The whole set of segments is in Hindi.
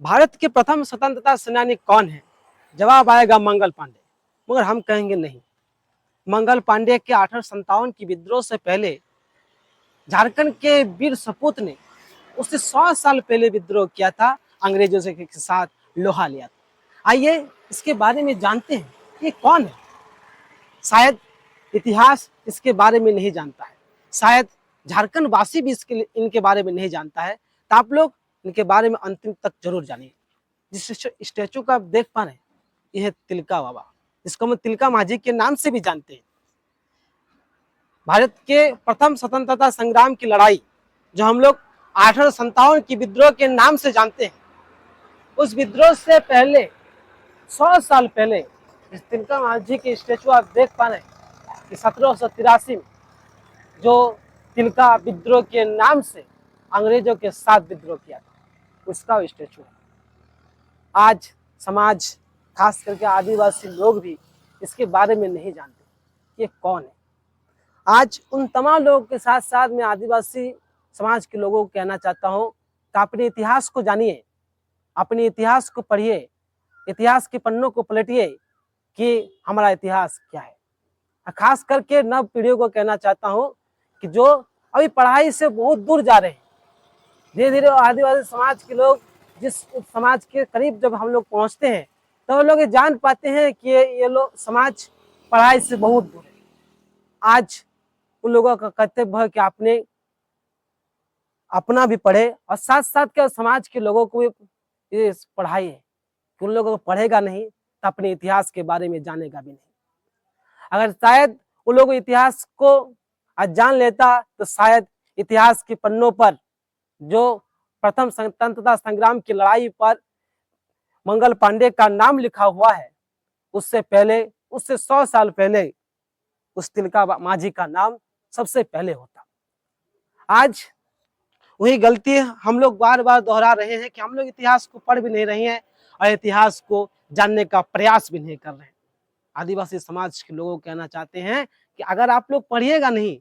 भारत के प्रथम स्वतंत्रता सेनानी कौन है? जवाब आएगा मंगल पांडे। मगर हम कहेंगे नहीं। मंगल पांडे के 1857 की विद्रोह से पहले झारखंड के वीर सपूत ने उससे 100 साल पहले विद्रोह किया था, अंग्रेजों से के साथ लोहा लिया था। आइए इसके बारे में जानते हैं, ये कौन है। शायद इतिहास इसके बारे में नहीं जानता है, शायद झारखंड वासी भी इनके बारे में नहीं जानता है, तो आप लोग इनके बारे में अंतिम तक जरूर जानिए। जिस स्टैचू का आप देख पा रहे हैं, यह है तिलका बाबा, जिसको हम तिलका माझी के नाम से भी जानते हैं। भारत के प्रथम स्वतंत्रता संग्राम की लड़ाई जो हम लोग 1857 की विद्रोह के नाम से जानते हैं, उस विद्रोह से पहले 100 साल पहले इस तिलका माझी के स्टैचू आप देख पा रहे हैं कि 1783 में जो तिलका विद्रोह के नाम से अंग्रेजों के साथ विद्रोह किया था, उसका स्टैचू है। आज समाज, खास करके आदिवासी लोग भी इसके बारे में नहीं जानते ये कौन है। आज उन तमाम लोगों के साथ साथ मैं आदिवासी समाज के लोगों को कहना चाहता हूँ कि अपने इतिहास को जानिए, अपने इतिहास को पढ़िए, इतिहास के पन्नों को पलटिए कि हमारा इतिहास क्या है। खास करके नव पीढ़ियों को कहना चाहता हूँ कि जो अभी पढ़ाई से बहुत दूर जा रहे हैं, धीरे धीरे आदिवासी समाज के लोग जिस समाज के करीब जब हम लोग पहुँचते हैं तो वो लोग ये जान पाते हैं कि ये लोग समाज पढ़ाई से बहुत दूर है। आज उन लोगों का कर्तव्य है कि आपने अपना भी पढ़े और साथ साथ के समाज के लोगों को भी ये पढ़ाई है कि उन लोगों को पढ़ेगा नहीं तो अपने इतिहास के बारे में जानेगा भी नहीं। अगर शायद उन लोगों इतिहास को आज जान लेता तो शायद इतिहास के पन्नों पर जो प्रथम स्वतंत्रता संग्राम की लड़ाई पर मंगल पांडे का नाम लिखा हुआ है, उससे पहले, उससे 100 साल पहले उस तिलका माझी का नाम सबसे पहले होता। आज वही गलती हम लोग बार बार दोहरा रहे हैं कि हम लोग इतिहास को पढ़ भी नहीं रहे हैं और इतिहास को जानने का प्रयास भी नहीं कर रहे हैं। आदिवासी समाज के लोगों को कहना चाहते हैं कि अगर आप लोग पढ़िएगा नहीं,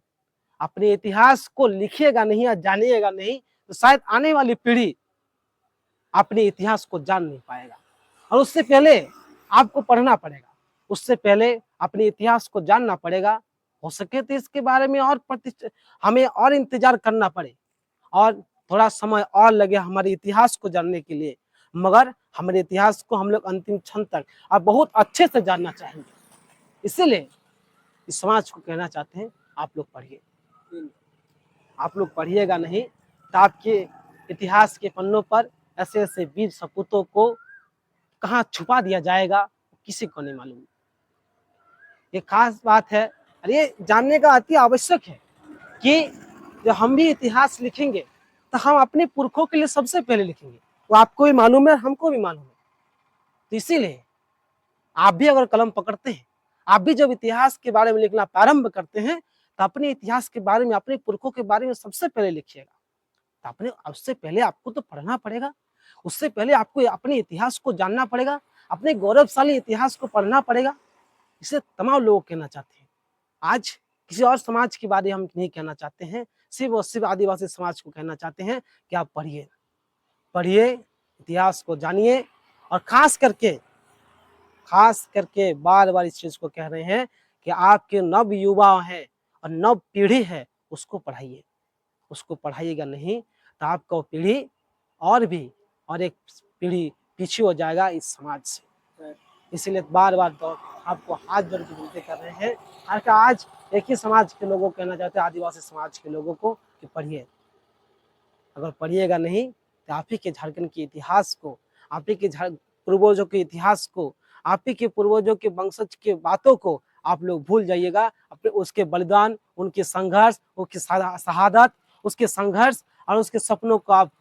अपने इतिहास को लिखिएगा नहीं या जानिएगा नहीं, तो शायद आने वाली पीढ़ी अपने इतिहास को जान नहीं पाएगा। और उससे पहले आपको पढ़ना पड़ेगा, उससे पहले अपने इतिहास को जानना पड़ेगा। हो सके तो इसके बारे में और हमें और इंतजार करना पड़े और थोड़ा समय और लगे हमारे इतिहास को जानने के लिए, मगर हमारे इतिहास को हम लोग अंतिम क्षण तक और बहुत अच्छे से जानना चाहेंगे। इसीलिए इस समाज को कहना चाहते हैं, आप लोग पढ़िए। आप लोग पढ़िएगा नहीं तो आपके इतिहास के पन्नों पर ऐसे ऐसे वीर सपूतों को कहाँ छुपा दिया जाएगा किसी को नहीं मालूम। ये खास बात है और ये जानने का अति आवश्यक है कि जब हम भी इतिहास लिखेंगे तो हम अपने पुरखों के लिए सबसे पहले लिखेंगे। वो आपको भी मालूम है, हमको भी मालूम है। तो इसीलिए आप भी अगर कलम पकड़ते हैं, आप भी जब इतिहास के बारे में लिखना प्रारंभ करते हैं तो अपने इतिहास के बारे में, अपने पुरखों के बारे में सबसे पहले लिखिएगा। तो अपने उससे पहले आपको तो पढ़ना पड़ेगा, उससे पहले आपको अपने इतिहास को जानना पड़ेगा, अपने गौरवशाली इतिहास को पढ़ना पड़ेगा। इसे तमाम लोग कहना चाहते हैं। आज किसी और समाज के बारे में हम नहीं कहना चाहते हैं, सिर्फ और सिर्फ आदिवासी समाज को कहना चाहते हैं कि आप पढ़िए, पढ़िए, इतिहास को जानिए और खास करके बार बार इस चीज को कह रहे हैं कि आपके नव युवा हैं और नव पीढ़ी है, उसको पढ़ाइए। उसको पढ़ाइएगा नहीं तो आपका पीढ़ी और एक पीढ़ी पीछे हो जाएगा इस समाज से। इसीलिए बार बार आपको हाथ जोड़ के विनती कर रहे हैं। आज एक ही समाज के लोगों को कहना चाहते हैं, आदिवासी समाज के लोगों को, कि पढ़िए। अगर पढ़िएगा नहीं तो आप ही के झारखंड के इतिहास को, आप ही के पूर्वजों के इतिहास को, आप ही के पूर्वजों के वंशज के बातों को आप लोग भूल जाइएगा। अपने उसके बलिदान, उनके संघर्ष, उसकी शहादत, उसके संघर्ष और उसके सपनों को आप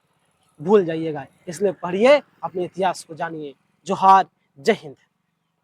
भूल जाइएगा। इसलिए पढ़िए, अपने इतिहास को जानिए। जोहार, जय हिंद।